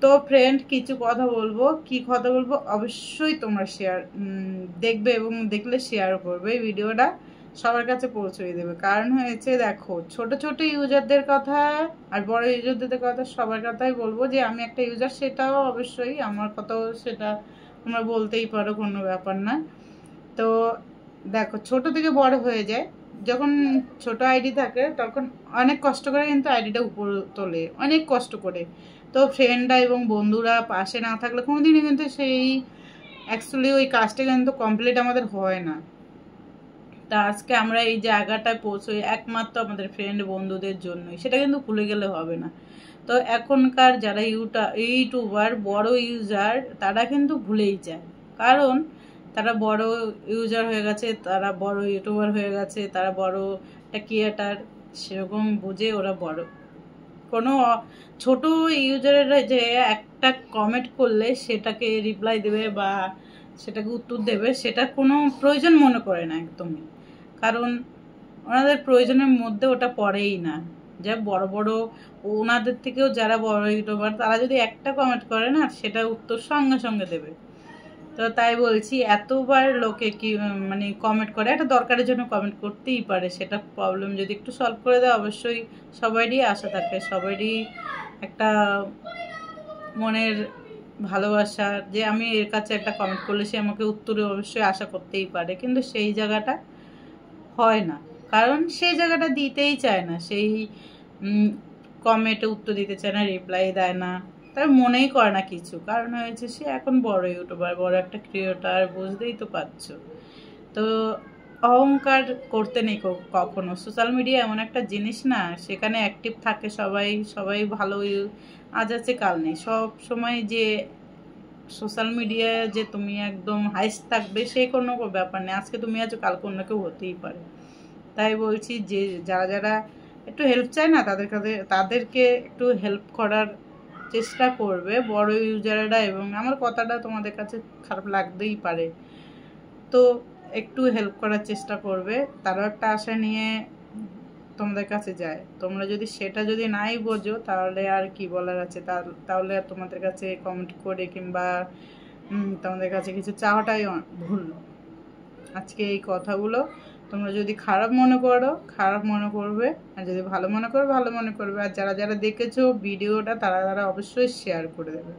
তো ফ্রেন্ড কিছু কথা বলবো, কি কথা বলবো অবশ্যই তোমরা শেয়ার দেখবে এবং দেখলে শেয়ার করবে এই ভিডিওটা, সবার কাছে পৌঁছে দেবে। কারণ হয়েছে দেখো, ছোট ছোট ইউজারদের কথা আর বড় ইউজারদের কথা সবার কথাই বলবো, যে আমি একটা ইউজার সেটাও অবশ্যই আমার কথাও সেটা তোমরা বলতেই পারো, কোনো ব্যাপার না। তো দেখো, ছোট থেকে বড় হয়ে যায়। যখন ছোট আইডি থাকে তখন অনেক কষ্ট করে কিন্তু আইডিটা উপর তোলে, অনেক কষ্ট করে। তো ফ্রেন্ডরা এবং বন্ধুরা পাশে না থাকলে কোনোদিনই কিন্তু সেই অ্যাকচুয়ালি ওই কাজটা কিন্তু কমপ্লিট আমাদের হয় না। তা আজকে আমরা এই জায়গাটায় পৌঁছোই একমাত্র আমাদের ফ্রেন্ড বন্ধুদের জন্যই, সেটা কিন্তু ভুলে গেলে হবে না। তো এখনকার যারা ইউটিউবার বড় ইউজার তারা কিন্তু ভুলেই যায়, কারণ তারা বড় ইউজার হয়ে গেছে, তারা বড় ইউটিউবার হয়ে গেছে, তারা বড় একটা ক্রিয়েটার, সেরকম বুঝে ওরা বড়। কোনো ছোট ইউজারেরা যে একটা কমেন্ট করলে সেটাকে রিপ্লাই দেবে বা সেটাকে উত্তর দেবে, সেটা কোনো প্রয়োজন মনে করে না একদমই। কারণ ওনাদের প্রয়োজনের মধ্যে ওটা পড়েই না। যা বড় বড় ওনাদের থেকেও যারা বড় ইউটিউবার, তারা যদি একটা কমেন্ট করে না, সেটা উত্তর সঙ্গে সঙ্গে দেবে। তো তাই বলছি, এতবার লোকে কি মানে কমেন্ট করে, একটা দরকারের জন্য কমেন্ট করতেই পারে, সেটা প্রবলেম যদি একটু সলভ করে দেয় অবশ্যই সবারই আশা থাকে, সবারই একটা মনের ভালোবাসা, যে আমি এর কাছে একটা কমেন্ট করলে সে আমাকে উত্তরে অবশ্যই আশা করতেই পারে, কিন্তু সেই জায়গাটা হয় না। কারণ সেই জায়গাটা দিতেই চায় না, সেই কমেন্টে উত্তর দিতে চায় না, রিপ্লাই দেয় না, তার মনেই করে না কিছু। কারণ হয়েছে সে এখন বড় ইউটিউবার, বড় একটা ক্রিয়েটার, বুঝতেই তো পারছো। তো অহংকার করতে নেই কখনো। সোশ্যাল মিডিয়া এমন একটা জিনিস না, সেখানে অ্যাক্টিভ থাকে সবাই, সবাই ভালো আজ আছে কাল নেই। সব সময় যে সোশ্যাল মিডিয়ায় যে তুমি একদম হাইস্ট থাকবে সেই কোনো ব্যাপার নেই, আজকে তুমি আছো কাল অন্য কেউ হতেই পারে। তাই বলছি যে যারা যারা একটু হেল্প চায় না, তাদেরকে একটু হেল্প করার চেষ্টা করবে বড় ইউজাররা। এবং আমার কথাটা তোমাদের কাছে খারাপ লাগতেই পারে, তো একটু হেল্প করার চেষ্টা করবে। তারাও একটা আশা নিয়ে তোমাদের কাছে যায়, তোমরা যদি সেটা যদি নাই বোঝো তাহলে আর কি বলার আছে। তাহলে আর তোমাদের কাছে কমেন্ট করে কিংবা তোমাদের কাছে কিছু চাওয়াটাই ভুল। আজকে এই কথাগুলো তোমরা যদি খারাপ মনে করো খারাপ মনে করবে, আর যদি ভালো মনে করো ভালো মনে করবে। আর যারা যারা দেখেছো ভিডিওটা তারা অবশ্যই শেয়ার করে দেবে।